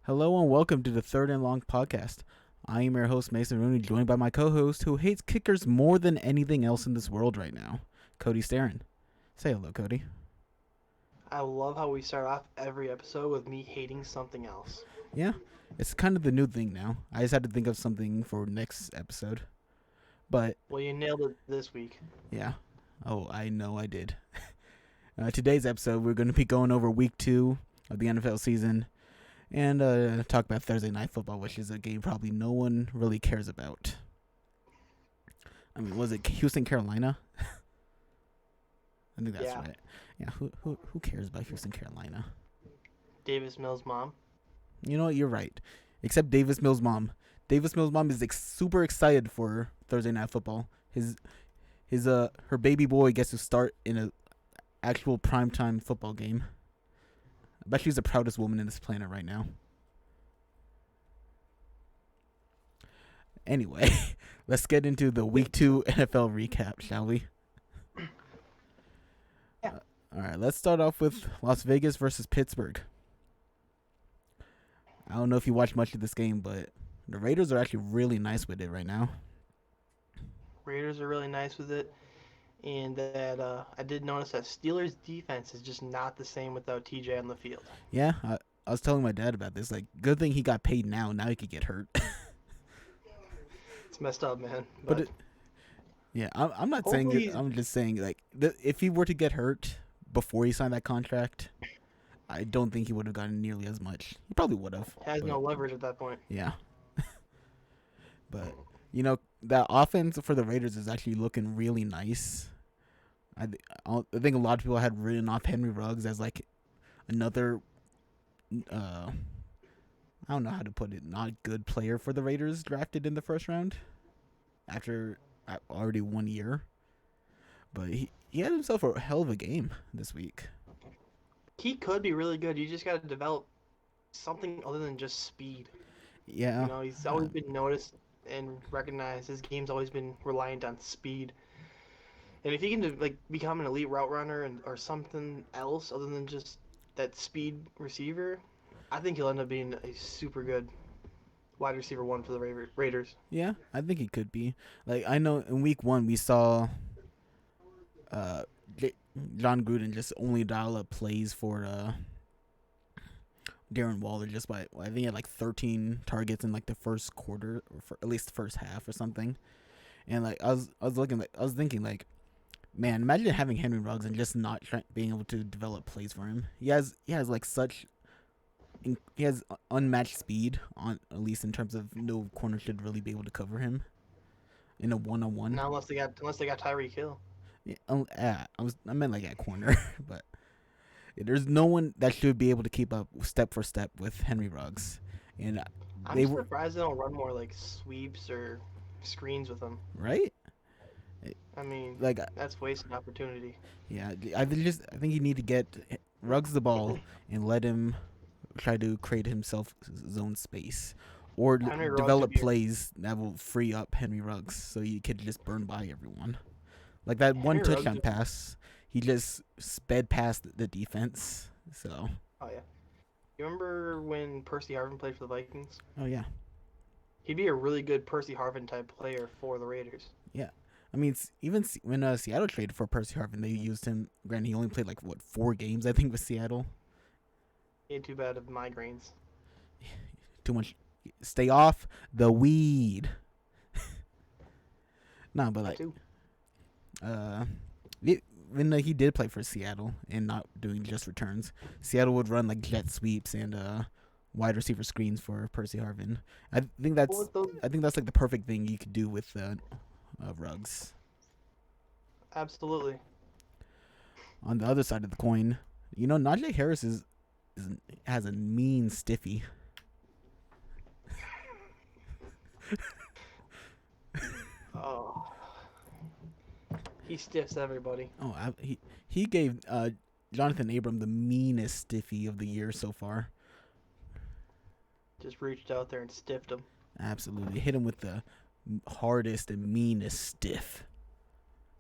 Hello and welcome to the Third and Long podcast. I am your host, Mason Rooney, joined by my co host who hates kickers more than anything else in this world right now, Cody Starrin. Say hello, Cody. I love how we start off every episode with me hating something else. Yeah, it's kind of the new thing now. I just had to think of something for next episode. But, Well, you nailed it this week. yeah. Oh, I know I did. Today's episode, we're going to be going over week 2 of the NFL season and talk about Thursday Night Football, which is a game probably no one really cares about. I mean, was it Houston, Carolina? I think that's Yeah. right. Yeah, who cares about Houston, Carolina? Davis Mills' mom. You know what? You're right. Except Davis Mills' mom. Davis Mills' mom is super excited for Thursday Night Football. Her baby boy gets to start in a actual primetime football game. I bet she's the proudest woman in this planet right now. Anyway, let's get into the Week 2 NFL recap, shall we? Yeah. All right, let's start off with Las Vegas versus Pittsburgh. I don't know if you watched much of this game, but the Raiders are actually really nice with it right now. Raiders are really nice with it. And that I did notice that Steelers' defense is just not the same without TJ on the field. Yeah, I was telling my dad about this. Like, good thing he got paid now. Now he could get hurt. It's messed up, man. But yeah, I'm not saying it. I'm just saying, like, if he were to get hurt before he signed that contract, I don't think he would have gotten nearly as much. He probably would have. Has no leverage at that point. Yeah. But, that offense for the Raiders is actually looking really nice. I think a lot of people had written off Henry Ruggs as, like, another, I don't know how to put it, not good player for the Raiders drafted in the first round after already 1 year. But he had himself a hell of a game this week. He could be really good. You just got to develop something other than just speed. Yeah. He's always been noticed and recognized. His game's always been reliant on speed. And if he can become an elite route runner or something else other than just that speed receiver, I think he'll end up being a super good wide receiver one for the Raiders. Yeah, I think he could be. Like, I know in week 1 we saw John Gruden just only dial up plays for Darren Waller just by, I think he had like 13 targets in like the first quarter, or for at least the first half or something. And like I was thinking like, man, imagine having Henry Ruggs and just not being able to develop plays for him. He has unmatched speed, on at least in terms of no corner should really be able to cover him in a one-on-one. Now unless they got Tyreek Hill. Yeah, I meant like at corner, but there's no one that should be able to keep up step for step with Henry Ruggs, and I'm surprised they don't run more like sweeps or screens with him. Right. I mean, Like, that's wasted opportunity. yeah, I think you need to get Ruggs the ball and let him try to create himself his own space, or develop plays that will free up Henry Ruggs so you could just burn by everyone. Like that one touchdown pass, he just sped past the defense. So. Oh yeah. You remember when Percy Harvin played for the Vikings? Oh yeah. He'd be a really good Percy Harvin type player for the Raiders. Yeah. I mean, even when Seattle traded for Percy Harvin, they used him. Granted, he only played like 4 games, I think, with Seattle. He ain't too bad of migraines. Too much. Stay off the weed. Nah, but like, when he did play for Seattle and not doing just returns, Seattle would run like jet sweeps and wide receiver screens for Percy Harvin. I think that's like the perfect thing you could do with Ruggs. Absolutely. On the other side of the coin, Nigel Harris has a mean stiffy. Oh. He stiffs everybody. Oh, he gave Jonathan Abram the meanest stiffy of the year so far. Just reached out there and stiffed him. Absolutely, hit him with the hardest and meanest stiff.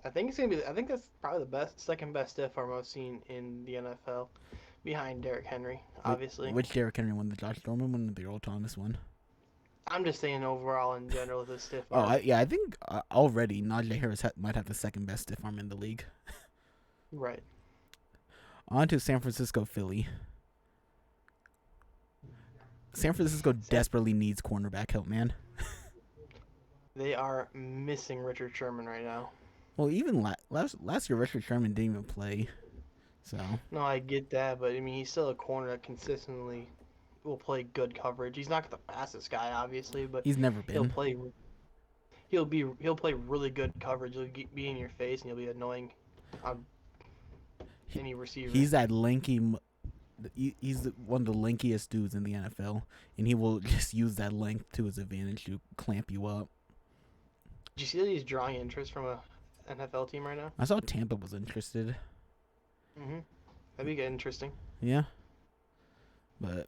I think that's probably the second best stiff arm I've seen in the NFL. behind Derrick Henry, obviously. Which Derrick Henry won, the Josh Norman one or the Earl Thomas one? I'm just saying overall in general with a stiff Oh, arm. I think already Nigel Harris might have the second best stiff arm in the league. Right. On to San Francisco, Philly. San Francisco desperately needs cornerback help, man. They are missing Richard Sherman right now. Well, even last year, Richard Sherman didn't even play. So No, I get that, but I mean, he's still a corner that consistently will play good coverage. He's not the fastest guy, obviously, but he's never he'll been. play. He'll play really good coverage. He'll be in your face, and he'll be annoying on any receiver. He's that lanky. He's one of the lankiest dudes in the NFL, and he will just use that length to his advantage to clamp you up. Did you see that he's drawing interest from a NFL team right now? I saw Tampa was interested. That'd be interesting. Yeah. But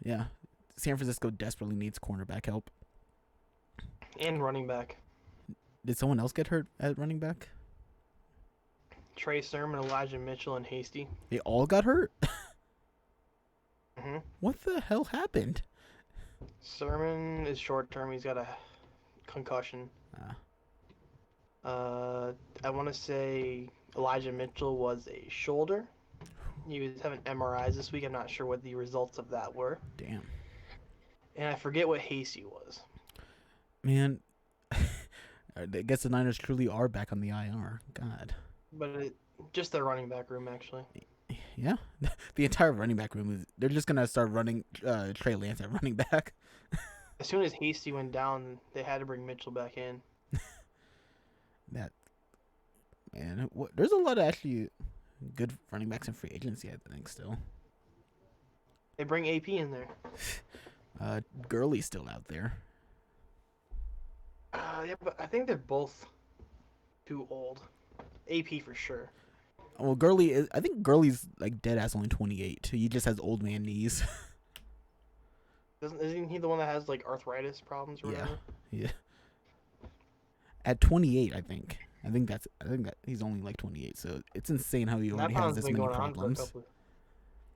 yeah, San Francisco desperately needs cornerback help. And running back. Did someone else get hurt at running back? Trey Sermon, Elijah Mitchell, and Hasty. They all got hurt? Mm-hmm. What the hell happened? Sermon is short term. He's got a concussion. I want to say Elijah Mitchell was a shoulder. He was having MRIs this week. I'm not sure what the results of that were. Damn. And I forget what Hasty was. Man, I guess the Niners truly are back on the IR. God. But just the running back room, actually. Yeah. The entire running back room is. They're just going to start running Trey Lance at running back. As soon as Hasty went down, they had to bring Mitchell back in. Man, there's a lot of actually good running backs in free agency, I think, still. They bring AP in there. Gurley's still out there. Yeah, but I think they're both too old. AP for sure. Well, I think Gurley's like dead ass only 28. He just has old man knees. Isn't he the one that has like arthritis problems or whatever? Yeah. At 28, I think. I think that he's only like 28, so it's insane how he already has this many problems.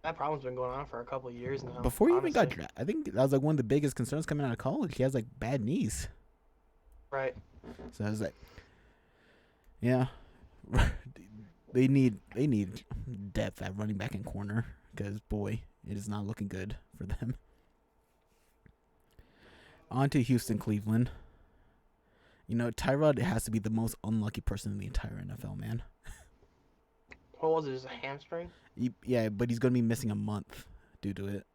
That problem's been going on for a couple of years now. Before he even got drafted, I think that was like one of the biggest concerns coming out of college. He has like bad knees. Right. So I was like, yeah, they need depth at running back and corner because boy, it is not looking good for them. On to Houston, Cleveland. You know, Tyrod has to be the most unlucky person in the entire NFL, man. What was it? Just a hamstring? Yeah, but he's going to be missing a month due to it.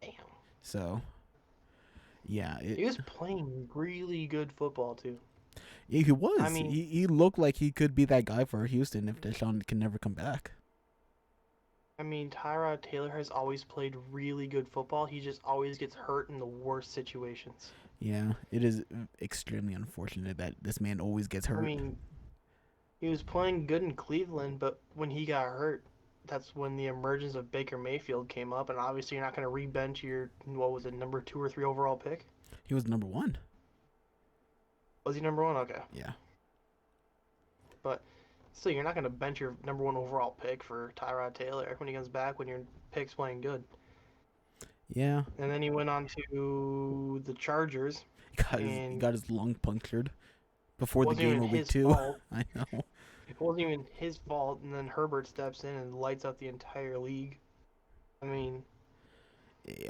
Damn. So, yeah. He was playing really good football, too. Yeah, he was. I mean, he looked like he could be that guy for Houston if Deshaun can never come back. I mean, Tyrod Taylor has always played really good football. He just always gets hurt in the worst situations. Yeah, it is extremely unfortunate that this man always gets hurt. I mean, he was playing good in Cleveland, but when he got hurt, that's when the emergence of Baker Mayfield came up, and obviously you're not going to re-bench your, what was it, number 2 or 3 overall pick? He was number 1. Was he number 1? Okay. Yeah. But still, you're not going to bench your number 1 overall pick for Tyrod Taylor when he comes back when your pick's playing good. Yeah. And then he went on to the Chargers. He got his lung punctured before the game of week 2. I know. It wasn't even his fault, and then Herbert steps in and lights up the entire league. I mean,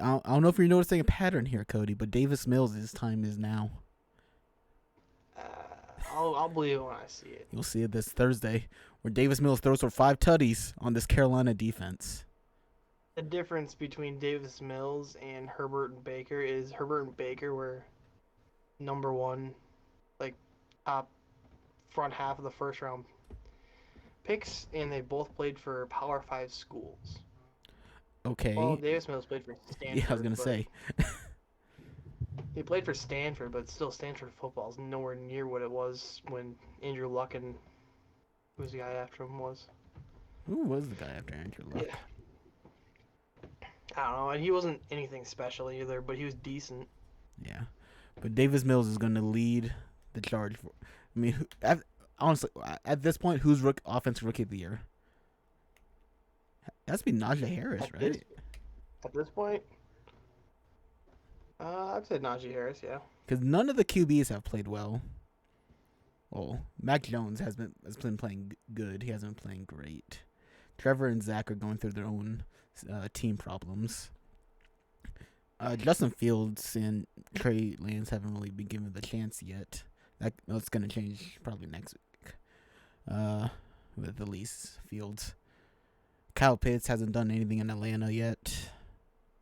I don't know if you're noticing a pattern here, Cody, but Davis Mills' time is now. I'll believe it when I see it. You'll see it this Thursday, where Davis Mills throws for 5 tutties on this Carolina defense. The difference between Davis Mills and Herbert and Baker is Herbert and Baker were number 1, like top front half of the first round picks, and they both played for Power 5 schools. Okay. Well, Davis Mills played for Stanford. Yeah, I was going to say. He played for Stanford, but still Stanford football is nowhere near what it was when Andrew Luck and who's the guy after him was. Who was the guy after Andrew Luck? Yeah. I don't know. He wasn't anything special either, but he was decent. Yeah. But Davis Mills is going to lead the charge. I mean, honestly, at this point, who's offensive rookie of the year? That's be Najee Harris, At this right? at this point, I'd say Najee Harris. Yeah. Because none of the QBs have played well. Well, Mac Jones has been playing good. He hasn't been playing great. Trevor and Zach are going through their own team problems. Justin Fields and Trey Lance haven't really been given the chance yet. That's going to change probably next week. With at least Fields. Kyle Pitts hasn't done anything in Atlanta yet.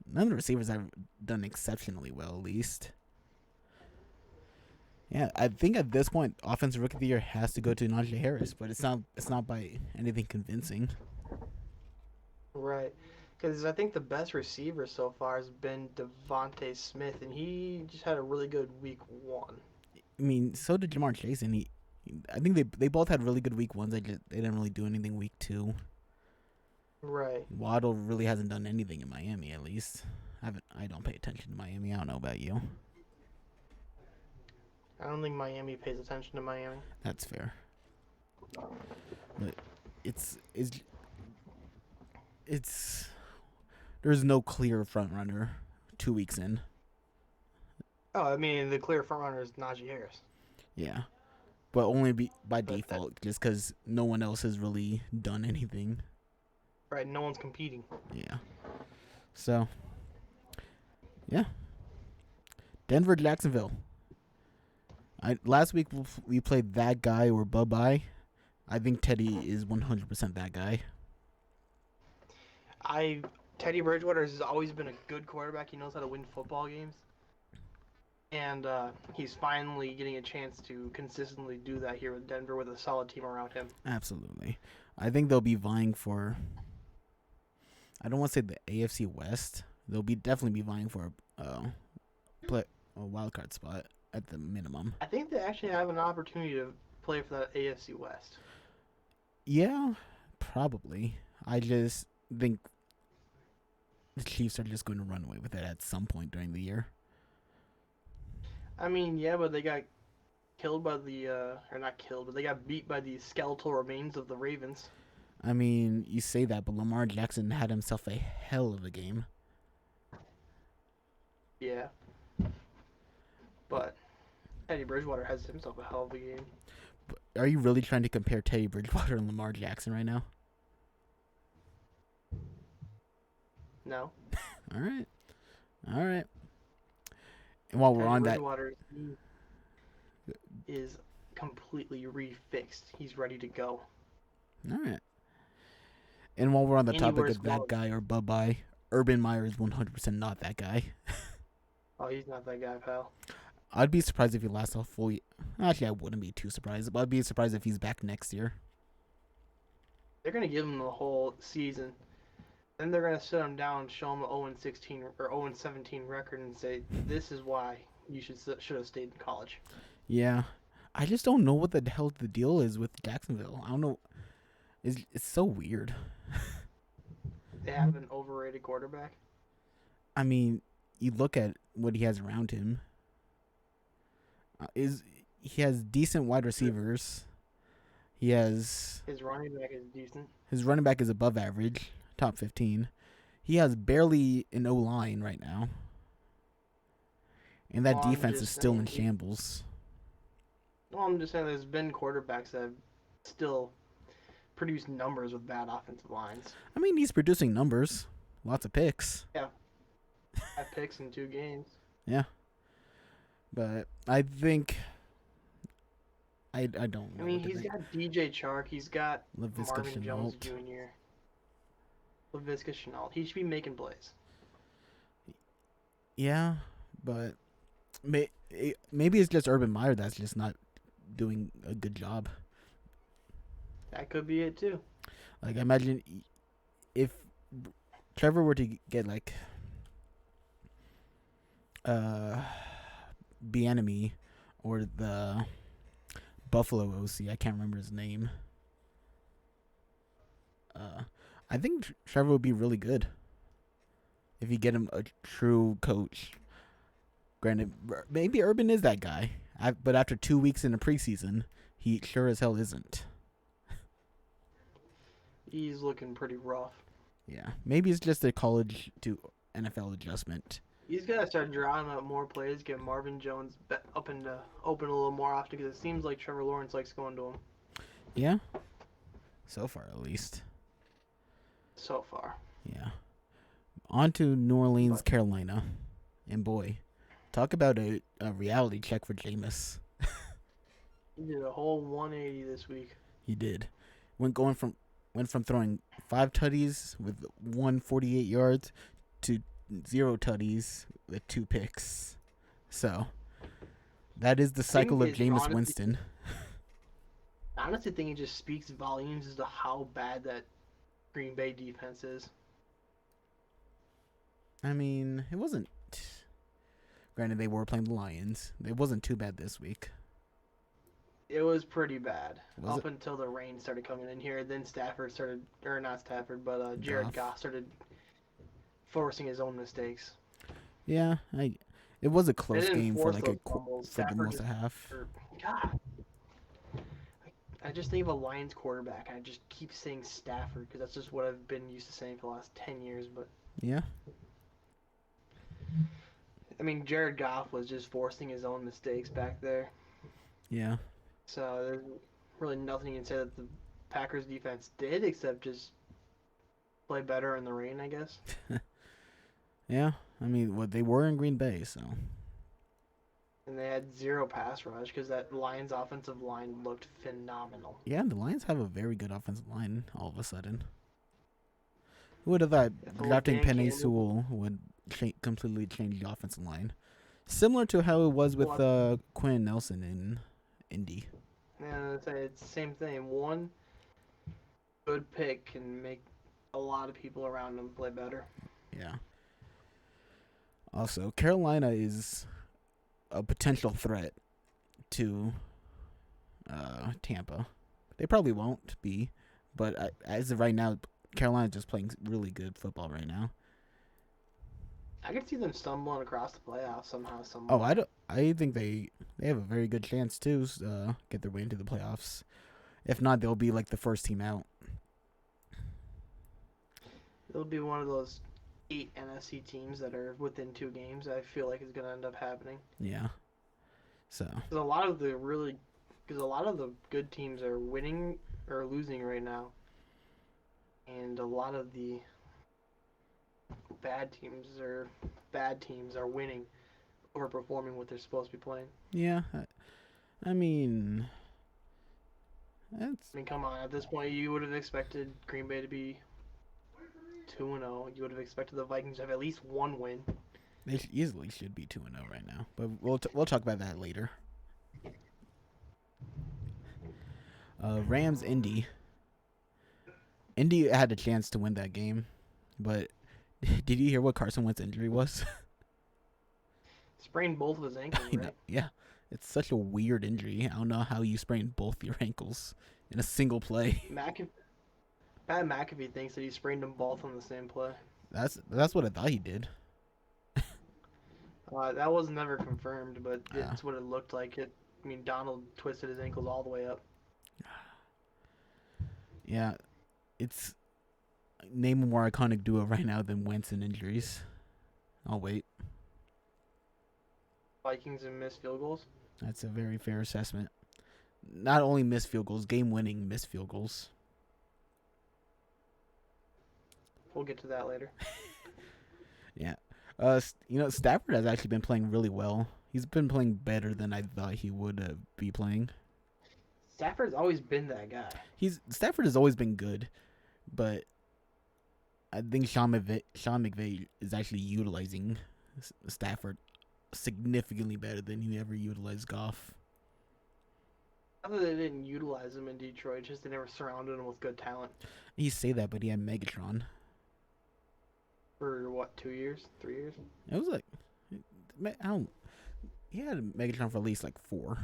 None of the receivers have done exceptionally well, at least. Yeah, I think at this point, offensive rookie of the year has to go to Najee Harris, but it's not by anything convincing. Right. Because I think the best receiver so far has been Devontae Smith, and he just had a really good week 1. I mean, so did Jamar Chase, and I think they both had really good week 1s. They didn't really do anything week 2. Right. Waddle really hasn't done anything in Miami, at least. I don't pay attention to Miami. I don't know about you. I don't think Miami pays attention to Miami. That's fair. But it's there's no clear front runner 2 weeks in. Oh, I mean, the clear frontrunner is Najee Harris. Yeah. But only by default, just because no one else has really done anything. Right, no one's competing. Yeah. So, yeah. Denver, Jacksonville. Last week we played that guy or Bye-Bye. I think Teddy is 100% that guy. Teddy Bridgewater has always been a good quarterback. He knows how to win football games. And he's finally getting a chance to consistently do that here with Denver with a solid team around him. Absolutely. I think they'll be vying for, I don't want to say the AFC West. They'll definitely be vying for a wild card spot at the minimum. I think they actually have an opportunity to play for that AFC West. Yeah, probably. I just think the Chiefs are just going to run away with it at some point during the year. I mean, yeah, but they got killed by or not killed, but they got beat by the skeletal remains of the Ravens. I mean, you say that, but Lamar Jackson had himself a hell of a game. Yeah. But Teddy Bridgewater has himself a hell of a game. But are you really trying to compare Teddy Bridgewater and Lamar Jackson right now? No. All right. And while we're on that, Bridgewater is completely refixed. He's ready to go. All right. And while we're on the topic of that well. guy or Bye-Bye, Urban Meyer is 100% not that guy. Oh, he's not that guy, pal. I'd be surprised if he lasts a full year. Actually, I wouldn't be too surprised, but I'd be surprised if he's back next year. They're going to give him the whole season. Then they're going to sit him down, show him an 0-16 or 0-17 record and say, this is why you should have stayed in college. Yeah. I just don't know what the hell the deal is with Jacksonville. I don't know. It's so weird. They have an overrated quarterback. I mean, you look at what he has around him. He has decent wide receivers. His running back is decent. His running back is above average, top 15. He has barely an O-line right now. And that defense is still in shambles. Well, I'm just saying there's been quarterbacks that have still produced numbers with bad offensive lines. I mean, he's producing numbers. Lots of picks. Yeah. 5 picks in 2 games. Yeah. But I think... I don't know. I mean, he's got DJ Chark. He's got Laviska Marvin Jones Shenault. Jr. Laviska Shenault. He should be making plays. Yeah, but maybe it's just Urban Meyer that's just not doing a good job. That could be it, too. Like, imagine if Trevor were to get, like, Bieniemy or the Buffalo OC, I can't remember his name. I think Trevor would be really good if you get him a true coach. Granted, maybe Urban is that guy, but after 2 weeks in the preseason, he sure as hell isn't. He's looking pretty rough. Yeah, maybe it's just a college to NFL adjustment. He's got to start drawing up more plays, get Marvin Jones up into open a little more often because it seems like Trevor Lawrence likes going to him Yeah, so far at least. so far. Yeah. On to New Orleans, But Carolina. And boy, talk about a reality check for Jameis. he did a whole 180 this week. He did. Went from throwing 5 tutties with 148 yards to 0 tutties with 2 picks. So that is the I think cycle of it Jameis Winston. I honestly think it just speaks volumes as to how bad that Green Bay defense is. I mean, it wasn't. Granted, they were playing the Lions. It wasn't too bad this week. It was pretty bad Was it? until the rain started coming in here. Then Stafford started, or not Stafford, but Jared Goff. Goff started forcing his own mistakes. Yeah, it was a They close didn't game for force like those fumbles. for the Stafford most just, of half. God, I just think of a Lions quarterback, and I just keep saying Stafford because that's just what I've been used to saying for the last 10 years. But Yeah, I mean, Jared Goff was just forcing his own mistakes back there. yeah, So there's really nothing you can say that the Packers defense did except just play better in the rain, I guess. yeah. I mean, they were in Green Bay, so And they had zero pass rush because that Lions offensive line looked phenomenal. yeah. The Lions have a very good offensive line. All of a sudden, who would have thought If drafting Dan Penny Campbell, Sewell would completely change the offensive line? Similar to how it was with well, Quinn Nelson in Indy. yeah, it's the same thing. One good pick can make a lot of people around him play better. Yeah. Also, Carolina is a potential threat to Tampa. They probably won't be, but as of right now, Carolina's just playing really good football right now. I could see them stumbling across the playoffs somehow, some Oh, way. I think they have a very good chance to get their way into the playoffs. If not, they'll be like the first team out. It'll be one of those 8 NFC teams that are within 2 games. I feel like is going to end up happening. Yeah. So Because a lot of the good teams are winning or losing right now, and a lot of the bad teams are winning, overperforming what they're supposed to be playing. yeah, I mean, that's I mean, come on. At this point, you would have expected Green Bay to be 2-0. You would have expected the Vikings to have at least one win. they easily should be 2-0 right now, but we'll talk about that later. Rams Indy. Indy had a chance to win that game, but did you hear what Carson Wentz's injury was? Sprained both of his ankles, I know, right? yeah, it's such a weird injury. I don't know how you sprain both your ankles in a single play. Pat McAfee thinks that he sprained them both on the same play. That's what I thought he did. That was never confirmed, but Uh, it's what it looked like. I mean, Donald twisted his ankles all the way up. yeah, it's name a more iconic duo right now than Wentz and injuries. I'll wait. Vikings and missed field goals. That's a very fair assessment. Not only missed field goals, game-winning missed field goals. We'll get to that later. Yeah. Stafford has actually been playing really well. He's been playing better than I thought he would be playing. Stafford's always been that guy. Stafford has always been good, but I think Sean McVay is actually utilizing Stafford significantly better than he ever utilized Goff. Not that they didn't utilize him in Detroit, just they never surrounded him with good talent. You say that, but he had Megatron. For what, 2 years? 3 years? It was like, I don't. He had Megatron for at least like 4.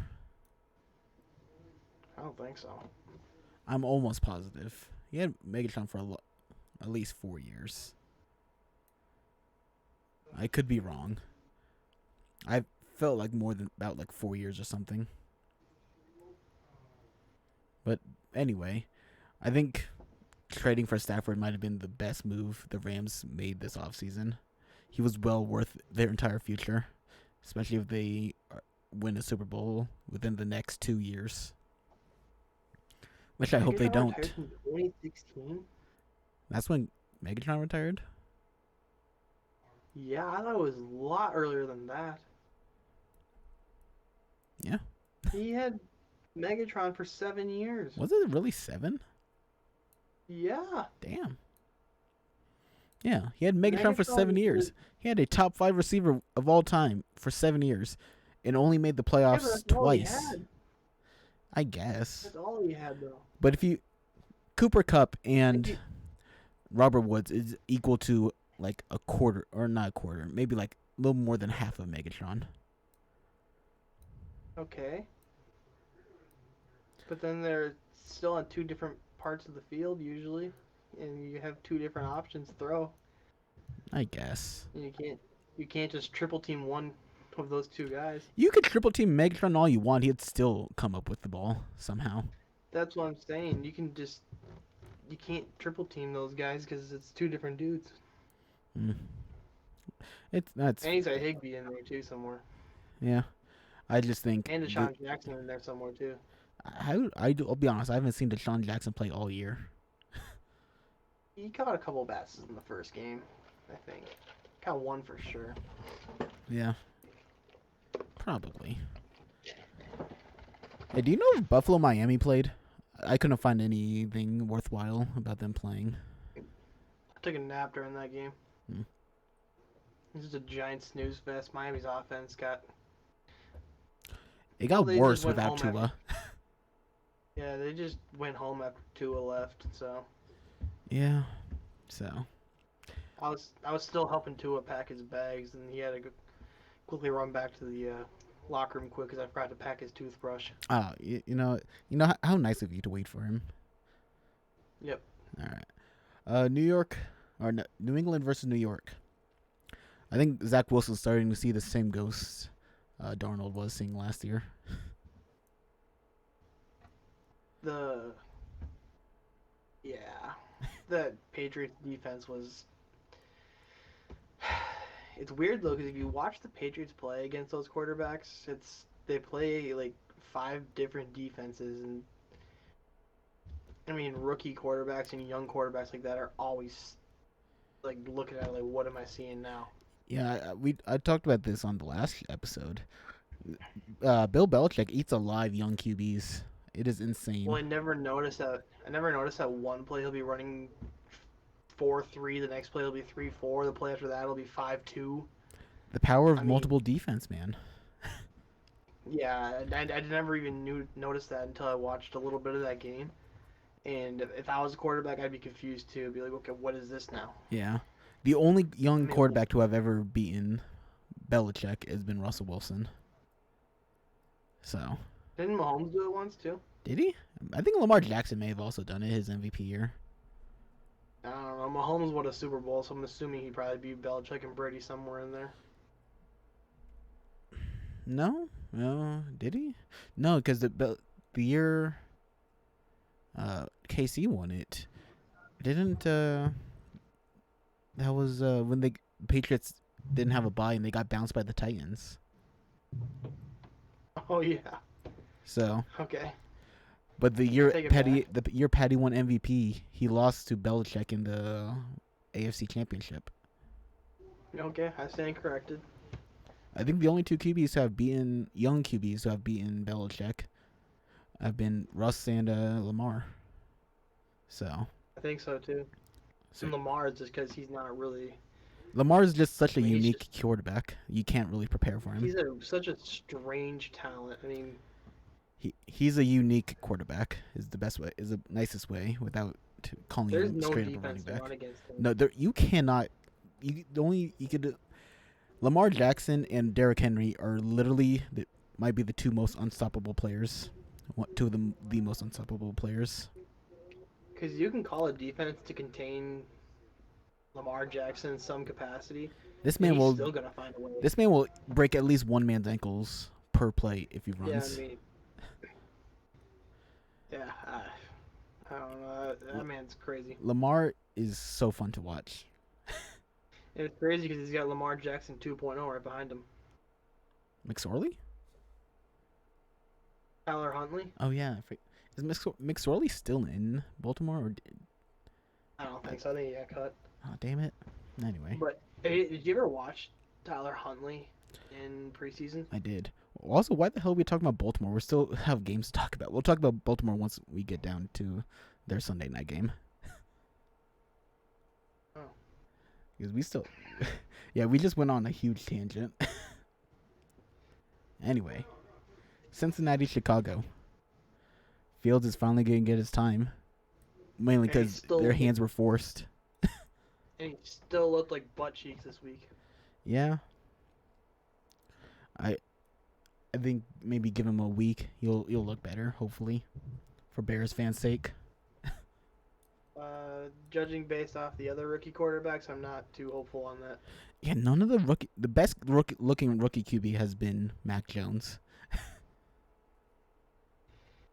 I don't think so. I'm almost positive he had Megatron for at least 4 years. I could be wrong. I felt like more than about like 4 years or something. But anyway, I think trading for Stafford might have been the best move the Rams made this offseason. He was well worth their entire future, especially if they win a Super Bowl within the next 2 years, which I hope they Megatron retired don't. in 2016. That's when Megatron retired? Yeah, I thought it was a lot earlier than that. Yeah. He had Megatron for 7 years. Was it really 7? Yeah. Damn. Yeah, he had Megatron for 7 Megatron years. was, He had a top 5 receiver of all time for 7 years and only made the yeah, but playoffs that's all he twice. had. I guess. That's all he had, though. But if you Cooper Kupp Like and Robert Woods is equal to like a quarter, or not a quarter, maybe like a little more than half of Megatron. okay. But then they're still on 2 different parts of the field, usually. And you have 2 different options to throw. I guess. And you can't just triple team one of those 2 guys. You could triple team Megatron all you want. He'd still come up with the ball somehow. That's what I'm saying. You can't triple team those guys because it's 2 different dudes. Mm. And he's got Higbee in there too somewhere. Yeah. I just think. And Deshaun Jackson in there somewhere too. I'll be honest. I haven't seen Deshaun Jackson play all year. He caught a couple passes in the first game, I think. Caught one for sure. Yeah. Probably. Hey, do you know if Buffalo Miami played? I couldn't find anything worthwhile about them playing. I took a nap during that game. Hmm. This is a giant snooze fest. Miami's offense got. It got They worse just went without home Tua. Yeah, they just went home after Tua left. So Yeah. So. I was still helping Tua pack his bags, and he had to quickly run back to the locker room quick because I forgot to pack his toothbrush. You know how nice of you to wait for him. Yep. All right. New York or New England versus New York. I think Zach Wilson's starting to see the same ghosts Darnold was seeing last year. The Patriots defense was. It's weird though because if you watch the Patriots play against those quarterbacks, they play like 5 different defenses, and I mean rookie quarterbacks and young quarterbacks like that are always like looking at it like, what am I seeing now? Yeah, I talked about this on the last episode. Bill Belichick eats alive young QBs. It is insane. Well, I never noticed that. I never noticed that one play he'll be running 4-3, the next play will be 3-4, the play after that will be 5-2. The power of multiple defense, man. Yeah, I never even noticed that until I watched a little bit of that game. And if I was a quarterback, I'd be confused too. I'd be like, okay, what is this now? Yeah. The only young quarterback to have ever beaten Belichick has been Russell Wilson. So. Didn't Mahomes do it once too? Did he? I think Lamar Jackson may have also done it his MVP year. I don't know. Mahomes won a Super Bowl, so I'm assuming he'd probably beat Belichick and Brady somewhere in there. No, did he? No, because the year KC won it, didn't. That was when the Patriots didn't have a bye and they got bounced by the Titans. Oh yeah. So. Okay. But the year Patty won MVP, he lost to Belichick in the AFC Championship. Okay, I stand corrected. I think the only 2 QBs who have beaten young QBs who have beaten Belichick have been Russ and Lamar. So. I think so too. And Lamar is just because he's not really. Lamar is just such a unique quarterback. You can't really prepare for him. He's such a strange talent. I mean. He's a unique quarterback. Is the best way. Is the nicest way without calling him straight up a running back. No, you cannot. You could. Lamar Jackson and Derrick Henry are literally might be the 2 most unstoppable players. 2 of the most unstoppable players. Because you can call a defense to contain Lamar Jackson in some capacity. This man will still gonna find a way. This man will break at least one man's ankles per play if he runs. Yeah, I mean, yeah, I don't know. That man's crazy. Lamar is so fun to watch. And it's crazy because he's got Lamar Jackson 2.0 right behind him. McSorley? Tyler Huntley? Oh yeah, is McSorley still in Baltimore? Or I don't think so. I think he got cut. oh damn it. Anyway, But hey, did you ever watch Tyler Huntley in preseason? I did. Also, why the hell are we talking about Baltimore? We still have games to talk about. We'll talk about Baltimore once we get down to their Sunday night game. Oh. Because we still, yeah, we just went on a huge tangent. Anyway, Cincinnati, Chicago. Fields is finally going to get his time, mainly because their hands were forced. And he still looked like butt cheeks this week. Yeah. I think maybe give him a week. You'll look better, hopefully, for Bears fans' sake. Judging based off the other rookie quarterbacks, I'm not too hopeful on that. Yeah, none of the best looking rookie QB has been Mac Jones.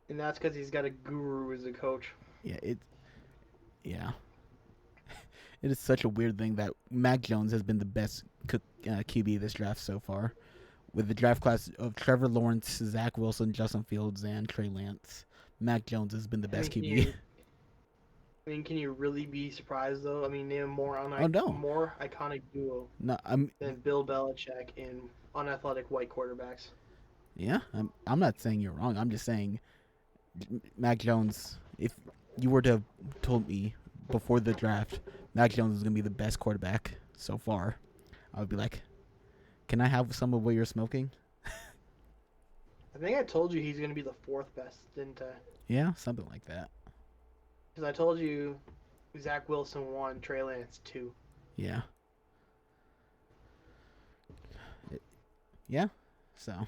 And that's because he's got a guru as a coach. Yeah, it is such a weird thing that Mac Jones has been the best QB this draft so far, with the draft class of Trevor Lawrence, Zach Wilson, Justin Fields, and Trey Lance. Mac Jones has been the best QB. Can you really be surprised though? I mean, name a more iconic duo than Bill Belichick and unathletic white quarterbacks. Yeah, I'm not saying you're wrong. I'm just saying Mac Jones. If you were to have told me before the draft Mac Jones is gonna be the best quarterback so far, I would be like, "Can I have some of what you're smoking?" I think I told you he's gonna be the fourth best, didn't I? Yeah, something like that. Because I told you Zach Wilson 1, Trey Lance 2. Yeah. Yeah. So.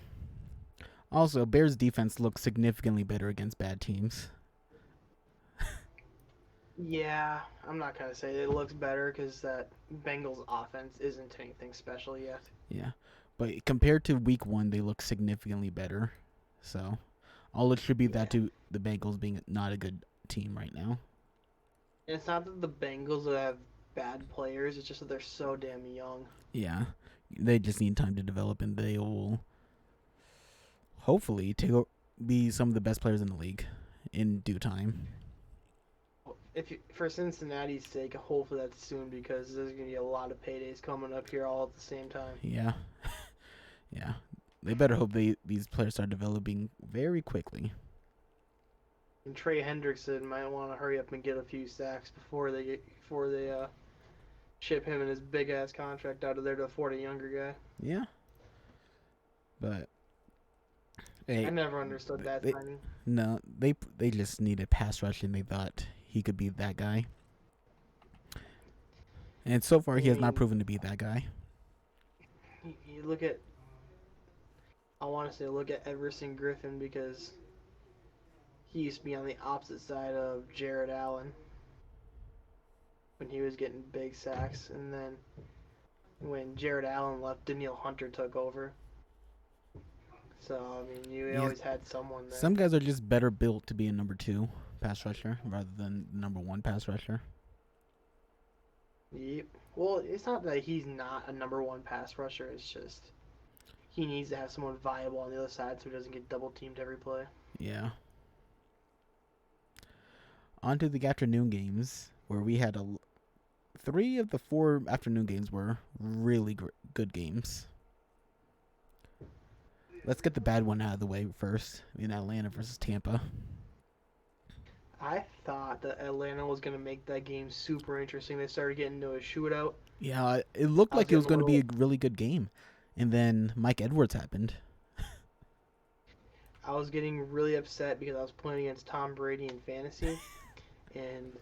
Also, Bears defense looks significantly better against bad teams. Yeah, I'm not gonna say it looks better because that Bengals offense isn't anything special yet. Yeah, but compared to Week 1, they look significantly better. So, I'll attribute that to the Bengals being not a good team right now. And it's not that the Bengals have bad players; it's just that they're so damn young. Yeah, they just need time to develop, and they will hopefully be some of the best players in the league in due time. For Cincinnati's sake, hopefully that's soon because there's gonna be a lot of paydays coming up here all at the same time. Yeah, yeah. They better hope these players start developing very quickly. And Trey Hendrickson might want to hurry up and get a few sacks before they ship him and his big ass contract out of there to afford a younger guy. Yeah, but hey, I never understood that signing. No, they just needed pass rush, and they thought he could be that guy. And so far, he has not proven to be that guy. You look at Everson Griffin because he used to be on the opposite side of Jared Allen when he was getting big sacks, and then when Jared Allen left, Danielle Hunter took over. So, I mean, you always had someone there. Some guys are just better built to be a number 2 pass rusher rather than number 1 pass rusher. Yep. Well, it's not that he's not a number 1 pass rusher. It's just he needs to have someone viable on the other side so he doesn't get double teamed every play. Yeah. On to the afternoon games, where we had 3 of the 4 afternoon games were really good games. Let's get the bad one out of the way first. In Atlanta versus Tampa. I thought that Atlanta was going to make that game super interesting. They started getting into a shootout. Yeah, it looked like it was going to be a really good game. And then Mike Edwards happened. I was getting really upset because I was playing against Tom Brady in fantasy. And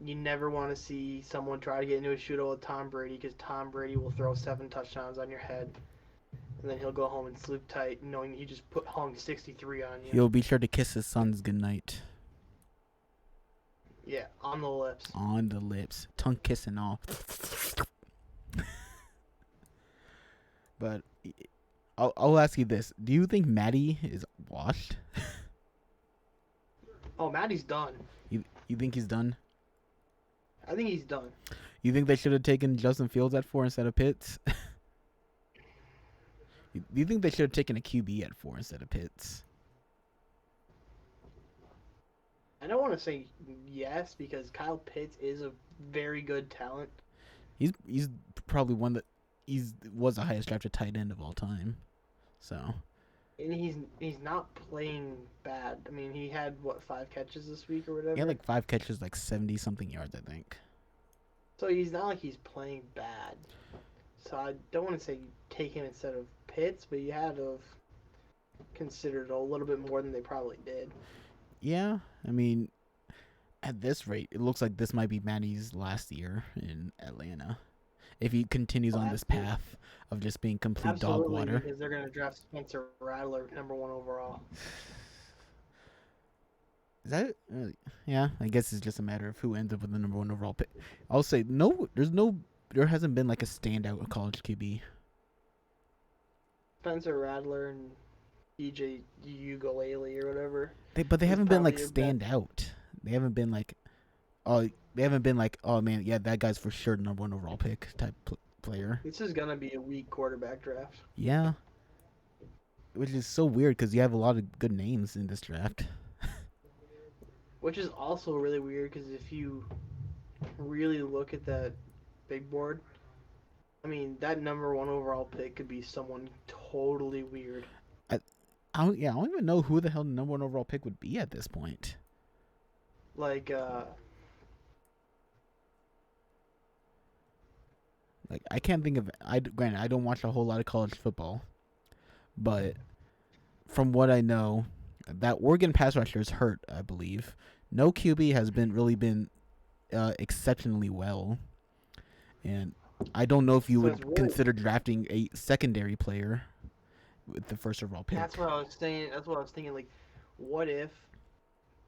you never want to see someone try to get into a shootout with Tom Brady because Tom Brady will throw 7 touchdowns on your head. And then he'll go home and sleep tight knowing he just hung 63 on you. He'll be sure to kiss his sons goodnight. Yeah, on the lips. On the lips. Tongue kiss and all. But I'll ask you this. Do you think Matty is washed? Oh, Matty's done. You think he's done? I think he's done. You think they should have taken Justin Fields at 4 instead of Pitts? Do you think they should have taken a QB at 4 instead of Pitts? I don't want to say yes because Kyle Pitts is a very good talent. He's probably one that was the highest drafted tight end of all time. So. And he's not playing bad. I mean, he had what 5 catches this week or whatever. He had like 5 catches, like 70 something yards, I think. So he's not like he's playing bad. So I don't want to say take him instead of Pitts, but you had to have considered a little bit more than they probably did. Yeah, I mean, at this rate, it looks like this might be Matty's last year in Atlanta. If he continues on this path of just being complete dog water. Because they're going to draft Spencer Rattler #1 overall. Is that it? Yeah, I guess it's just a matter of who ends up with the #1 overall pick. I'll say there hasn't been like a standout college QB. Spencer Rattler and DJ Ugalele or whatever. But they haven't been like stand out. They haven't been like, oh man, yeah, that guy's for sure the #1 overall pick type player. This is gonna be a weak quarterback draft. Yeah, which is so weird because you have a lot of good names in this draft. Which is also really weird because if you really look at that big board, I mean that #1 overall pick could be someone totally weird. I don't even know who the hell the #1 overall pick would be at this point. Like I can't think of. Granted, I don't watch a whole lot of college football, but from what I know, that Oregon pass rusher is hurt. I believe no QB has been exceptionally well, and I don't know if you would consider drafting a secondary player with the first overall pick. That's what I was thinking. Like, what if?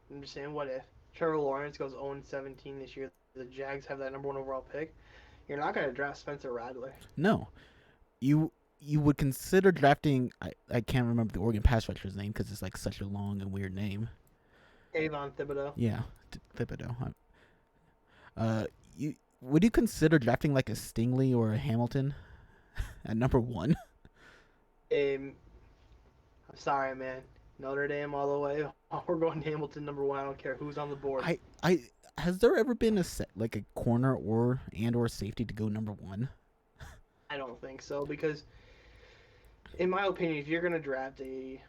I'm just saying, what if Trevor Lawrence goes 0-17 this year? The Jags have that #1 overall pick. You're not going to draft Spencer Rattler. No, you would consider drafting. I can't remember the Oregon pass rusher's name because it's like such a long and weird name. Avon Thibodeau. Yeah, Thibodeau. Would you consider drafting like a Stingley or a Hamilton at #1? I'm sorry, man. Notre Dame all the way. We're going Hamilton #1. I don't care who's on the board. Has there ever been a corner or safety to go #1? I don't think so because, in my opinion, if you're gonna draft a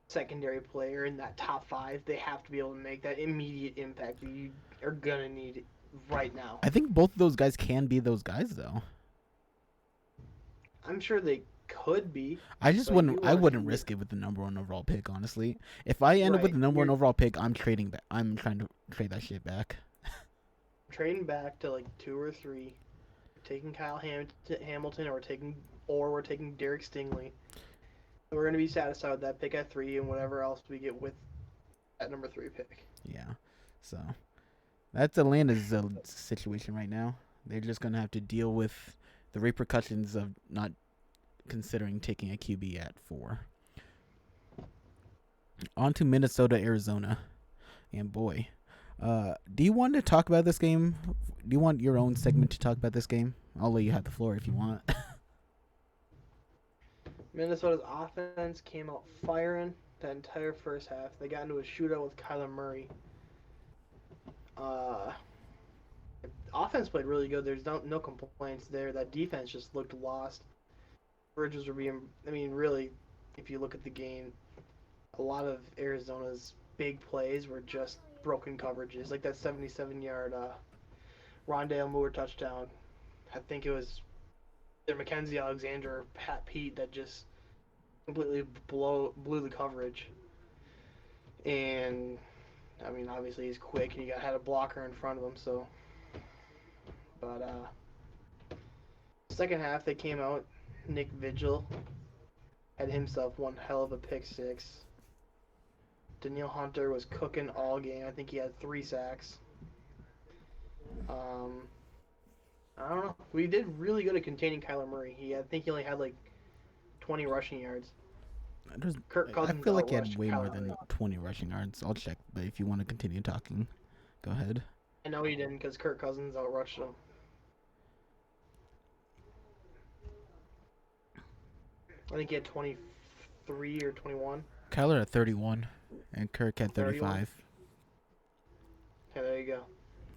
secondary player in that top 5, they have to be able to make that immediate impact that you are gonna need right now. I think both of those guys can be those guys though. I'm sure they could be. I wouldn't risk it with the #1 overall pick, honestly. If I end up with the #1 overall pick, I'm trading back. I'm trying to trade that shit back. Trading back to like 2 or 3, taking Kyle Hamilton, or we're taking Derek Stingley. We're gonna be satisfied with that pick at 3 and whatever else we get with that #3 pick. Yeah, so that's Atlanta's situation right now. They're just gonna have to deal with the repercussions of not considering taking a QB at 4. On to Minnesota, Arizona. And boy, do you want to talk about this game? Do you want your own segment to talk about this game? I'll let you have the floor if you want. Minnesota's offense came out firing that entire first half. They got into a shootout with Kyler Murray. Offense played really good. There's no complaints there. That defense just looked lost. Bridges were being, really, if you look at the game, a lot of Arizona's big plays were just broken coverages, like that 77-yard Rondale Moore touchdown. I think it was either Mackenzie Alexander or Pat Pete that just completely blew the coverage. And, obviously he's quick and he had a blocker in front of him, so. But, second half they came out. Nick Vigil had himself one hell of a pick 6. Daniil Hunter was cooking all game. I think he had 3 sacks. I don't know. We did really good at containing Kyler Murray. I think he only had like 20 rushing yards. Kirk Cousins I feel like he had outrushed way Kyler more than Murray. 20 rushing yards. I'll check, but if you want to continue talking, Go ahead. I know he didn't because Kirk Cousins outrushed him. I think he had 23 or 21. Kyler at 31, and Kirk at 31. 35. Okay, there you go.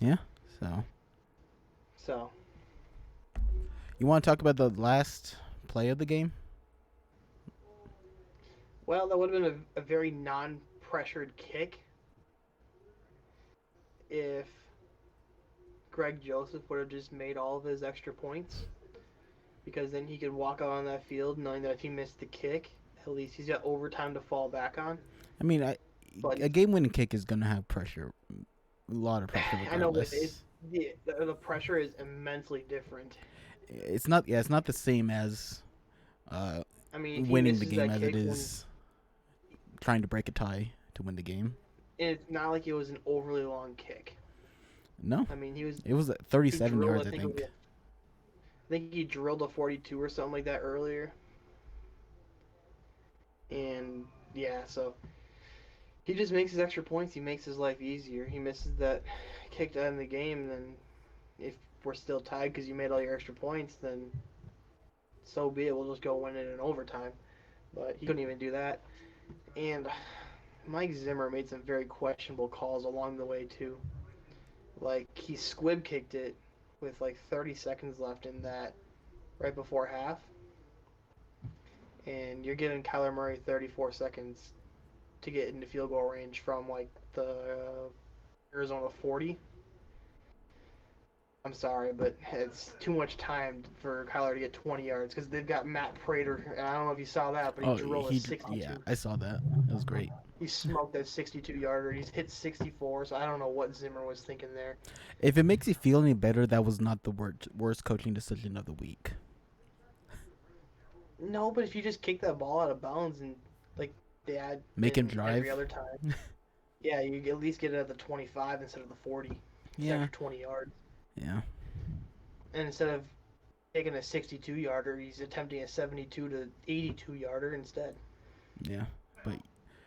Yeah. So So, you want to talk about the last play of the game? well, that would have been a very non-pressured kick if Greg Joseph would have just made all of his extra points, because then he could walk out on that field knowing that if he missed the kick, at least he's got overtime to fall back on. I mean, But a game-winning kick is gonna have pressure, a lot of pressure I know, but regardless. the pressure is immensely different. It's not. Yeah, it's not the same as I mean, if he winning the misses game that as kick, it is trying to break a tie to win the game. it's not like it was an overly long kick. No, I mean, it was he 37 drilled. yards, I think. I think he drilled a 42 or something like that earlier. And yeah, so he just makes his extra points. He makes his life easier. He misses that kick to end the game, then if we're still tied because you made all your extra points, then so be it. We'll just go win it in overtime. But he couldn't even do that. And Mike Zimmer made some very questionable calls along the way too. Like he squib kicked it with like 30 seconds left in that right before half, and you're giving Kyler Murray 34 seconds to get into field goal range from like the Arizona 40. I'm sorry, but it's too much time for Kyler to get 20 yards because they've got Matt Prater, and I don't know if you saw that, but he Oh, drilled a 62. yeah, I saw that. It was great. He smoked that 62-yarder. He's hit 64, so I don't know what Zimmer was thinking there. If it makes you feel any better, that was not the worst coaching decision of the week. No, but if you just kick that ball out of bounds and like they had Make him been drive. every other time, yeah, you at least get it at the 25 instead of the 40. Yeah. Extra 20 yards. Yeah. And instead of taking a 62-yarder, he's attempting a 72 to 82-yarder instead. Yeah, but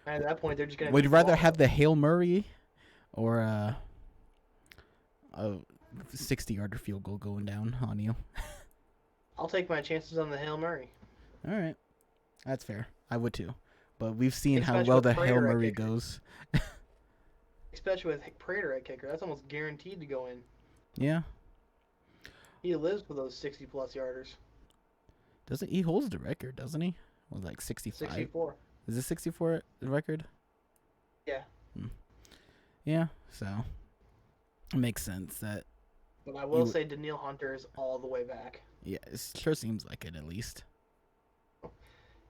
And at that point, they're just gonna. would you rather have the Hail Murray or a 60-yarder field goal going down on you? I'll take my chances on the Hail Murray. All right, that's fair. I would too, but we've seen how Especially well with the Hail Prater at Murray kicker. goes. Especially with Prater at kicker, that's almost guaranteed to go in. Yeah, He lives for those 60-plus yarders. doesn't he holds the record? Doesn't he? Was like 65. 64. Is it 64 the record? Yeah. Yeah, so it makes sense that. But I will say Daniil Hunter is all the way back. Yeah, it sure seems like it at least.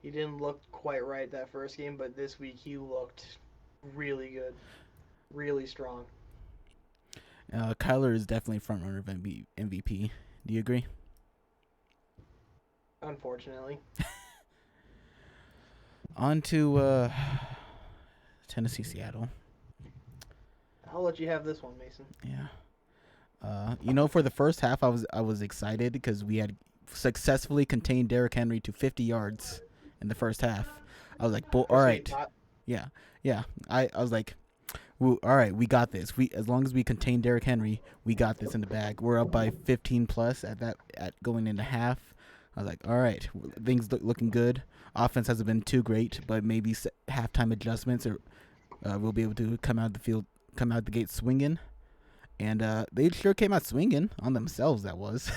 He didn't look quite right that first game, but this week he looked really good. Really strong. Kyler is definitely front runner of MVP. Do you agree? Unfortunately. On to Tennessee, Seattle. I'll let you have this one, Mason. Yeah. For the first half, I was excited because we had successfully contained Derrick Henry to 50 yards in the first half. I was like, all right. Yeah. I was like, all right, we got this. As long as we contain Derrick Henry, we got this in the bag. We're up by 15 plus at going into half. I was like, all right, things looking good. Offense hasn't been too great, but maybe halftime adjustments, or we'll be able to come out the gate swinging. And they sure came out swinging on themselves. That was.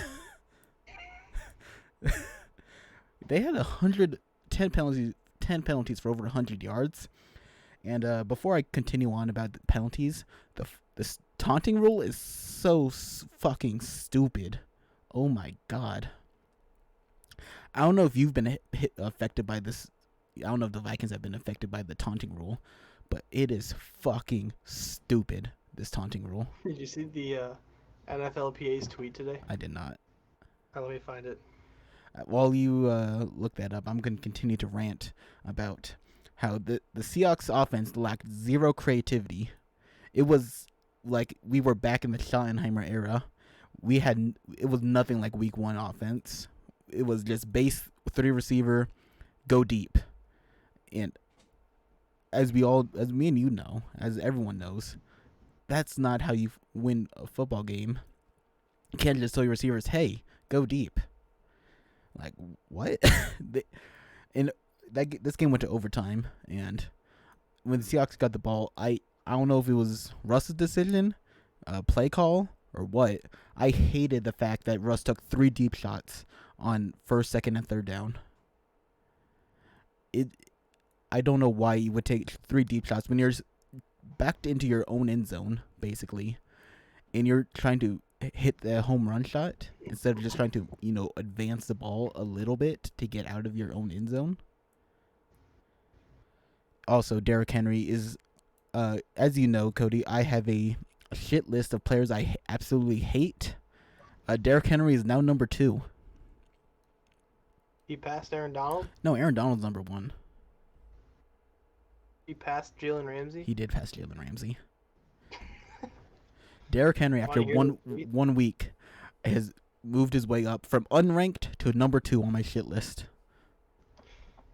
They had 110 penalties, 10 penalties for over 100 yards. And before I continue on about the penalties, the taunting rule is so fucking stupid. Oh my god. I don't know if you've been affected by this. I don't know if the Vikings have been affected by the taunting rule, but it is fucking stupid, this taunting rule. Did you see the NFLPA's tweet today? I did not. Let me find it. While you look that up, I'm going to continue to rant about how the Seahawks offense lacked zero creativity. It was like we were back in the Schottenheimer era. It was nothing like week 1 offense. It was just base 3 receiver, go deep. And as me and you know, as everyone knows, that's not how you win a football game. You can't just tell your receivers, "Hey, go deep." Like what? And this game went to overtime, and when the Seahawks got the ball, I don't know if it was Russ's decision, play call, or what. I hated the fact that Russ took 3 deep shots on first, second, and third down. I don't know why you would take 3 deep shots when you're backed into your own end zone, basically, and you're trying to hit the home run shot instead of just trying to, advance the ball a little bit to get out of your own end zone. Also, Derrick Henry is, as you know, Cody, I have a shit list of players I absolutely hate. Derrick Henry is now number 2. He passed Aaron Donald. No, Aaron Donald's number 1. He passed Jalen Ramsey. He did pass Jalen Ramsey. Derrick Henry, after one week, has moved his way up from unranked to number 2 on my shit list.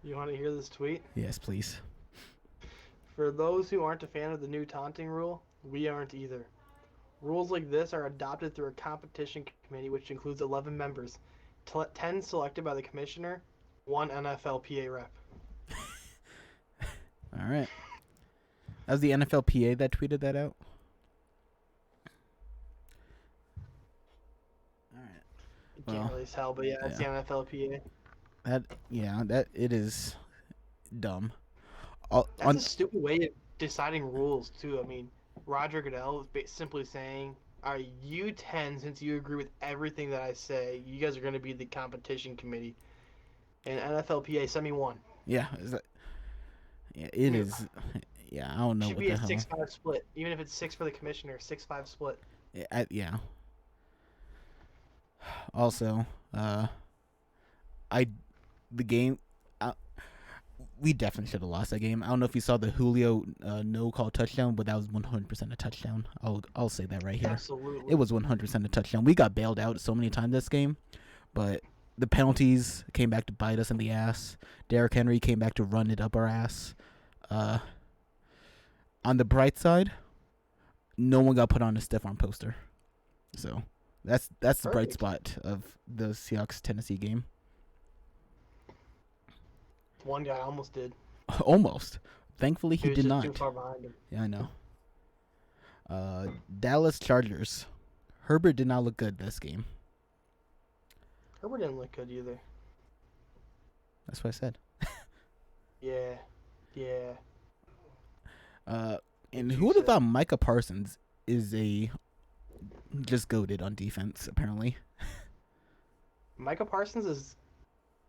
You want to hear this tweet? Yes, please. For those who aren't a fan of the new taunting rule, we aren't either. Rules like this are adopted through a competition committee which includes 11 members, 10 selected by the commissioner, 1 NFLPA rep. All right. That was the NFLPA that tweeted that out? All right. You can't really tell, but yeah, it's the NFLPA. That it is dumb. That's a stupid way of deciding rules, too. I mean, Roger Goodell is simply saying, "Are you 10, since you agree with everything that I say, you guys are going to be the competition committee." And NFLPA, send me 1. Yeah. It is. Yeah, I don't know Should what be the a hell. 6-5 split. Even if it's 6 for the commissioner, 6-5 split. Yeah. Also, the game, we definitely should have lost that game. I don't know if you saw the Julio no call touchdown, but that was 100% a touchdown. I'll say that right here. Absolutely. It was 100% a touchdown. We got bailed out so many times this game, but the penalties came back to bite us in the ass. Derrick Henry came back to run it up our ass. On the bright side, no one got put on a stiff arm poster. So that's the bright spot of the Seahawks-Tennessee game. One guy almost did. Almost. Thankfully, he did not. Too far behind him. Yeah, I know. Dallas Chargers. Herbert did not look good this game. Herbert didn't look good either. That's what I said. Yeah. And who would have thought Micah Parsons is just goated on defense, apparently. Micah Parsons is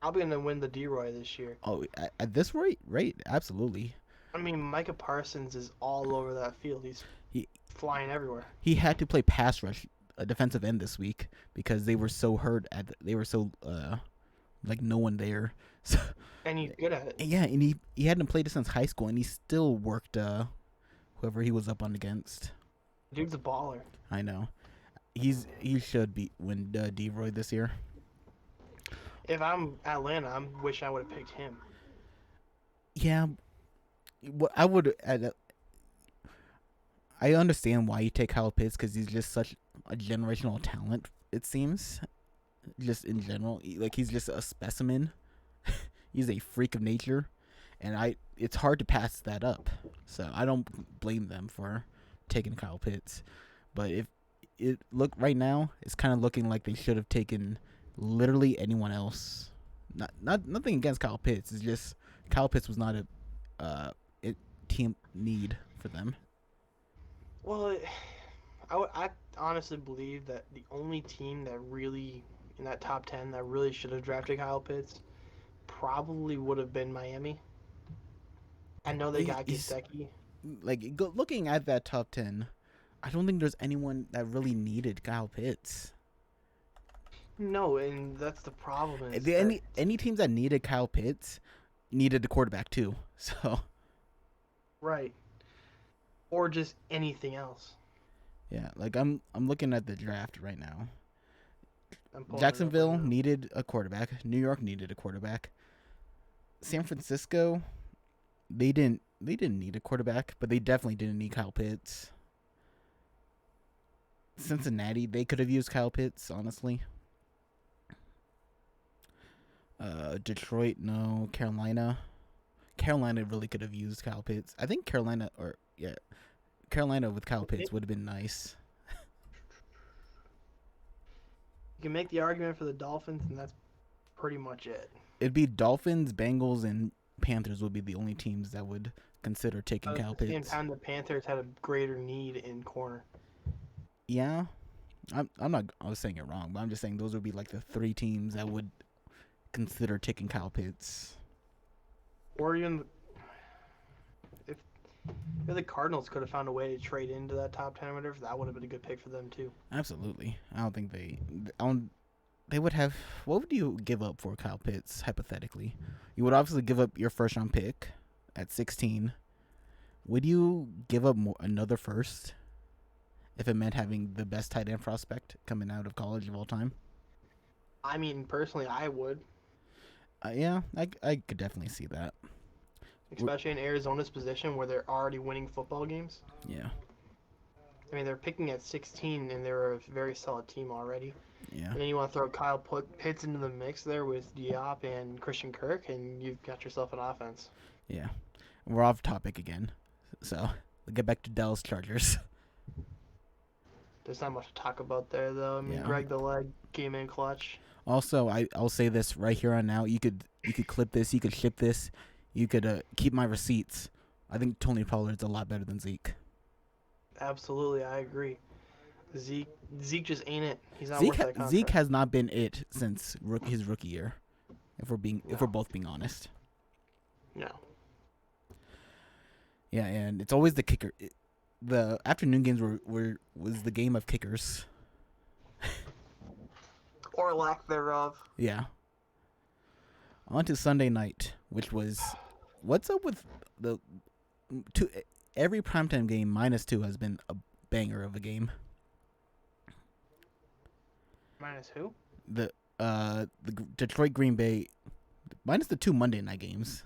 probably going to win the D-Roy this year. Oh, at this rate? Right, absolutely. I mean, Micah Parsons is all over that field. He's flying everywhere. He had to play pass rush, a defensive end this week, because they were so hurt. They were so, no one there. So, and he's good at it. Yeah, and he hadn't played it since high school, and he still worked whoever he was up on against. Dude's a baller. I know. He should win D-Roy this year. If I'm Atlanta, I wish I would have picked him. Yeah, I would. I understand why you take Kyle Pitts, because he's just such a generational talent. It seems, just in general, he's just a specimen. He's a freak of nature, and it's hard to pass that up. So I don't blame them for taking Kyle Pitts, but if it look right now, it's kind of looking like they should have taken literally anyone else. Nothing against Kyle Pitts. It's just Kyle Pitts was not a team need for them. Well, I honestly believe that the only team that really in that top 10 that really should have drafted Kyle Pitts probably would have been Miami. I know they got Gesicki. Looking at that top 10, I don't think there's anyone that really needed Kyle Pitts. No, and that's the problem. Any teams that needed Kyle Pitts needed a quarterback too. So. Right. Or just anything else. Yeah, I'm looking at the draft right now. Jacksonville needed a quarterback. New York needed a quarterback. San Francisco, they didn't need a quarterback, but they definitely didn't need Kyle Pitts. Cincinnati, they could have used Kyle Pitts, honestly. Detroit, no. Carolina really could have used Kyle Pitts. I think Carolina with Kyle Pitts would have been nice. You can make the argument for the Dolphins, and that's pretty much it. It'd be Dolphins, Bengals, and Panthers would be the only teams that would consider taking Kyle At the same Pitts. time, the Panthers had a greater need in corner. Yeah, I'm not. I was saying it wrong, but I'm just saying those would be like the three teams that would consider taking Kyle Pitts. Or even if the Cardinals could have found a way to trade into that top 10 or whatever, that would have been a good pick for them too. Absolutely. I don't think they would have. What would you give up for Kyle Pitts, hypothetically? You would obviously give up your first round pick at 16. Would you give up another first if it meant having the best tight end prospect coming out of college of all time? I mean, personally, I would. Yeah, I could definitely see that. Especially in Arizona's position where they're already winning football games. Yeah. I mean, they're picking at 16, and they're a very solid team already. Yeah. And then you want to throw Kyle Pitts into the mix there with Diop and Christian Kirk, and you've got yourself an offense. Yeah. We're off topic again. So, we'll get back to Dallas Chargers. There's not much to talk about there, though. I mean, Yeah. Greg the Leg came in clutch. Also, I'll say this right here on now. You could clip this. You could ship this. You could keep my receipts. I think Tony Pollard's a lot better than Zeke. Absolutely, I agree. Zeke just ain't it. He's not worth that contract. Zeke has not been it since his rookie year. If we're both being honest. No. Yeah, and it's always the kicker. The afternoon games was the game of kickers. Or lack thereof. Yeah. On to Sunday night, which was, what's up with every primetime game -2 has been a banger of a game. Minus who? The Detroit Green Bay, minus the 2 Monday night games.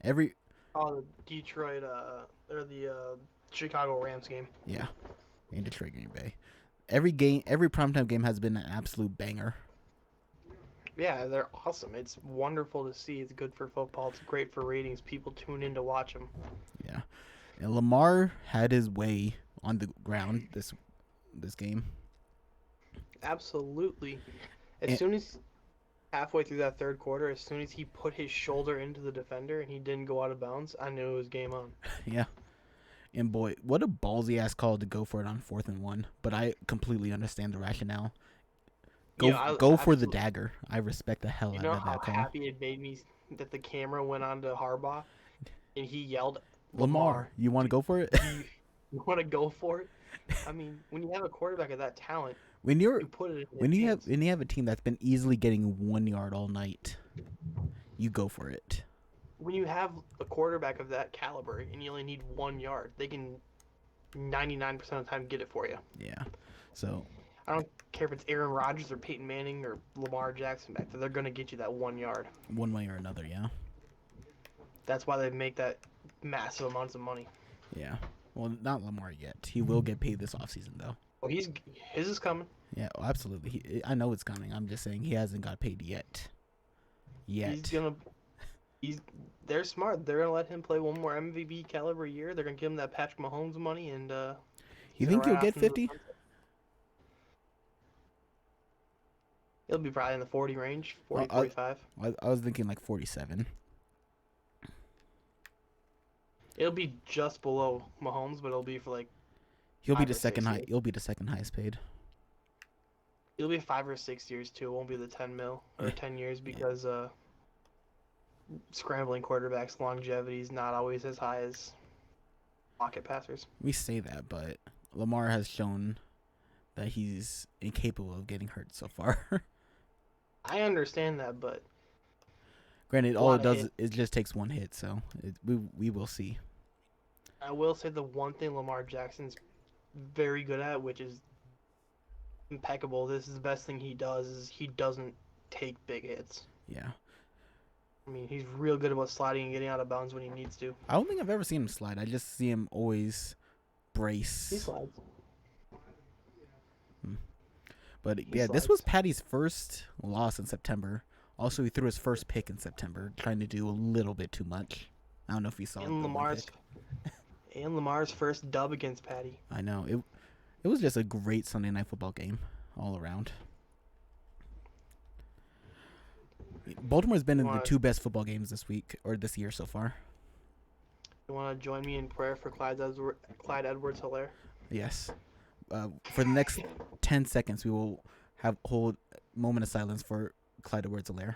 The Detroit or the Chicago Rams game. Yeah, in Detroit Green Bay. Every primetime game has been an absolute banger. Yeah, they're awesome. It's wonderful to see. It's good for football. It's great for ratings. People tune in to watch them. Yeah, and Lamar had his way on the ground this game. Absolutely. As soon as halfway through that third quarter, as soon as he put his shoulder into the defender and he didn't go out of bounds, I knew it was game on. Yeah. And boy, what a ballsy ass call to go for it on 4th and 1. But I completely understand the rationale. Go for the dagger. I respect the hell out of that call. You know how happy it made me that the camera went on to Harbaugh and he yelled, Lamar, you want to go for it? You want to go for it? I mean, when you have a quarterback of that talent, when you have a team that's been easily getting 1 yard all night, you go for it. When you have a quarterback of that caliber and you only need 1 yard, they can 99% of the time get it for you. Yeah. So I don't care if it's Aaron Rodgers or Peyton Manning or Lamar Jackson back there. They're going to get you that 1 yard. One way or another, yeah. That's why they make that massive amounts of money. Yeah. Well, not Lamar yet. He will get paid this offseason, though. Well, his is coming. Yeah, absolutely. I know it's coming. I'm just saying he hasn't got paid yet. They're smart. They're gonna let him play one more MVP caliber year. They're gonna give him that Patrick Mahomes money, and you think he'll get 50? He'll be probably in the 40 range, 45. I was thinking like 47. It'll be just below Mahomes, but it'll be for like. He'll be the second highest paid. It'll be 5 or 6 years too. It won't be the 10 mil or 10 years because scrambling quarterbacks longevity is not always as high as pocket passers. We say that, but Lamar has shown that he's incapable of getting hurt so far. I understand that, but granted, all it does is just takes one hit, so we will see. I will say the one thing Lamar Jackson's very good at, which is impeccable. This is the best thing he does, is he doesn't take big hits. Yeah. I mean, he's real good about sliding and getting out of bounds when he needs to. I don't think I've ever seen him slide. I just see him always brace. He slides. But He yeah, this was slugs. Patty's first loss in September. Also, he threw his first pick in September, trying to do a little bit too much. I don't know if you saw And the one Lamar's pick. and Lamar's first dub against Patty. I know it was just a great Sunday night football game all around. Baltimore's been You in the want two best football games this week or this year so far. you want to join me in prayer for Clyde Edwards-Helaire? Yes. For the next 10 seconds, we will hold a moment of silence for Clyde Edwards-Helaire.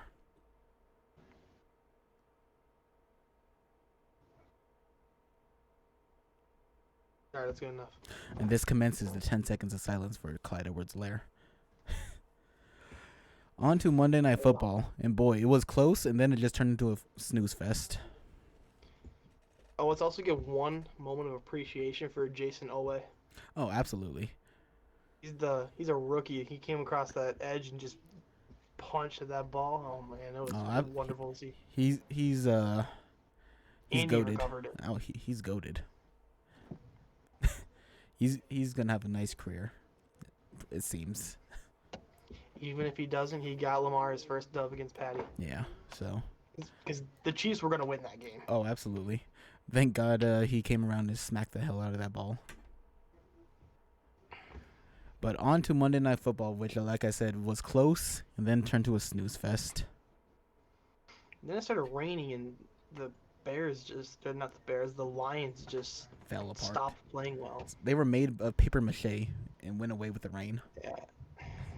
All right, that's good enough. And this commences the 10 seconds of silence for Clyde Edwards-Helaire. On to Monday Night Football, and boy, it was close, and then it just turned into a snooze fest. Oh, let's also give one moment of appreciation for Jason Owe. Oh, absolutely. He's a rookie. He came across that edge and just punched at that ball. Oh man, it was wonderful to see. He's And he goated. recovered it. Oh, he's goated. he's gonna have a nice career, it seems. Even if he doesn't, he got Lamar his first dub against Patty. Yeah. So. Because the Chiefs were gonna win that game. Oh, absolutely. Thank God he came around and smacked the hell out of that ball. But on to Monday Night Football, which, like I said, was close and then turned to a snooze fest. Then it started raining and the Lions just Fell apart. stopped playing well. They were made of paper mache and went away with the rain. Yeah.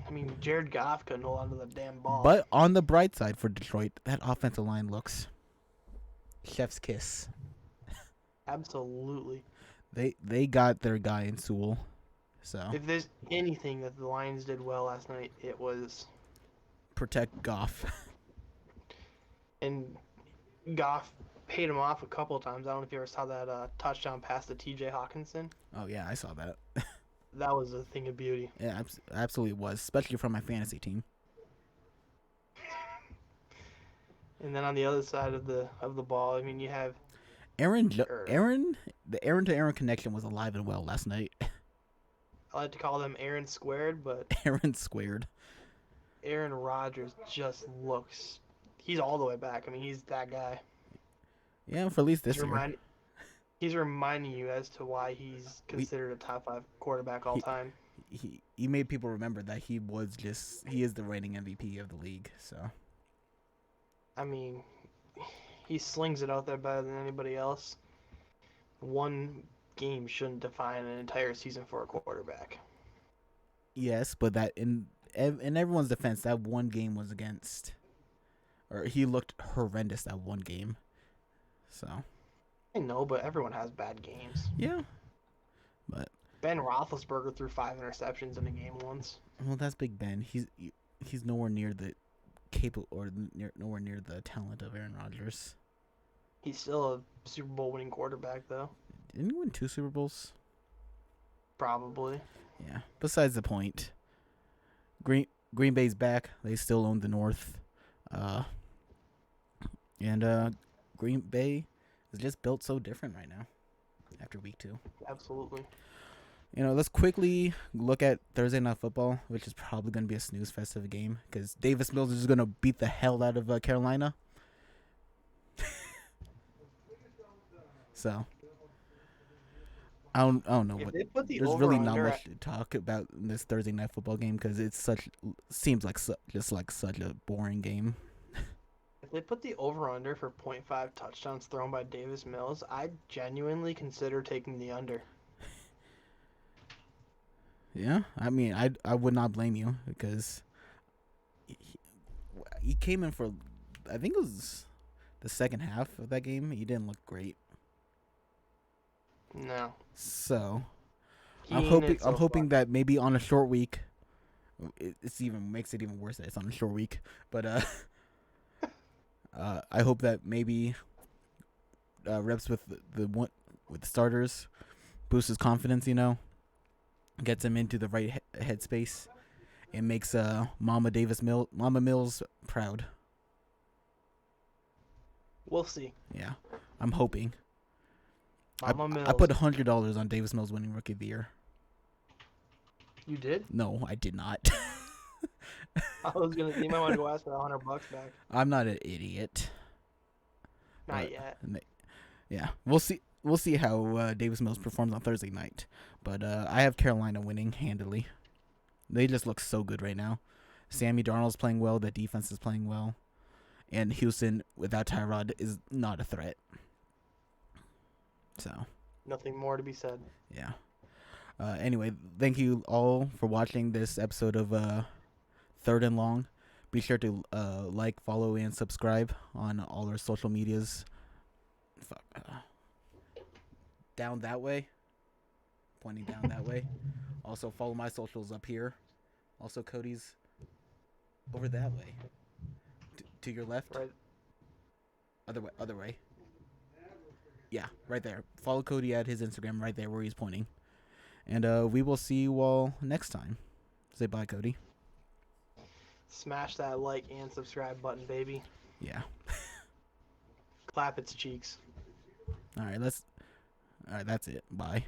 I mean, Jared Goff couldn't hold onto the damn ball. But on the bright side for Detroit, that offensive line looks chef's kiss. Absolutely. They got their guy in Sewell. So If there's anything that the Lions did well last night, it was protect Goff. and Goff paid him off a couple of times. I don't know if you ever saw that touchdown pass to T.J. Hawkinson. Oh yeah, I saw that. That was a thing of beauty. Yeah, absolutely was, especially from my fantasy team. And then on the other side of the ball, I mean, you have the Aaron to Aaron connection was alive and well last night. I like to call them Aaron squared, but Aaron squared. Aaron Rodgers just looks. He's all the way back. I mean, he's that guy. Yeah, for at least this year. He's reminding you as to why he's considered a top 5 quarterback all time. He made people remember that he is the reigning MVP of the league. So, I mean, he slings it out there better than anybody else. One game shouldn't define an entire season for a quarterback. yes, but that in everyone's defense, that one game was against, or he looked horrendous that one game. So. I know, but everyone has bad games. Yeah, but Ben Roethlisberger threw 5 interceptions in a game once. Well, that's Big Ben. He's nowhere near the nowhere near the talent of Aaron Rodgers. He's still a Super Bowl winning quarterback, though. Didn't he win 2 Super Bowls? Probably. Yeah. Besides the point. Green Bay's back. They still own the North. And Green Bay is just built so different right now after week 2. Absolutely. Let's quickly look at Thursday Night Football, which is probably going to be a snooze fest of a game because Davis Mills is going to beat the hell out of Carolina. So, I don't know what. There's really not much to talk about in this Thursday Night Football game because seems like such a boring game. If they put the over-under for 0.5 touchdowns thrown by Davis Mills, I'd genuinely consider taking the under. Yeah, I mean, I would not blame you because he came in for, I think it was the second half of that game. He didn't look great. No. So I'm hoping that maybe on a short week, makes it even worse that it's on a short week. But I hope that maybe reps with the starters boosts his confidence. Gets him into the right headspace and makes Mama Mills proud. We'll see. Yeah, I'm hoping. Mama Mills. I put $100 on Davis Mills winning Rookie of the Year. You did? No, I did not. I was gonna. You might want to go ask for $100 back. I'm not an idiot. Not But yet. yeah, we'll see. We'll see how Davis Mills performs on Thursday night. But I have Carolina winning handily. They just look so good right now. Sammy Darnold's playing well. The defense is playing well. And Houston, without Tyrod, is not a threat. So, Nothing more to be said. yeah. Anyway, thank you all for watching this episode of Third and Long. Be sure to like, follow, and subscribe on all our social medias. Down that way. Pointing down that way. Also, follow my socials up here. Also, Cody's over that way. To your left. Right. Other way. Yeah, right there. Follow Cody at his Instagram right there where he's pointing. And we will see you all next time. Say bye, Cody. Smash that like and subscribe button, baby. Yeah. Clap its cheeks. All right, that's it. Bye.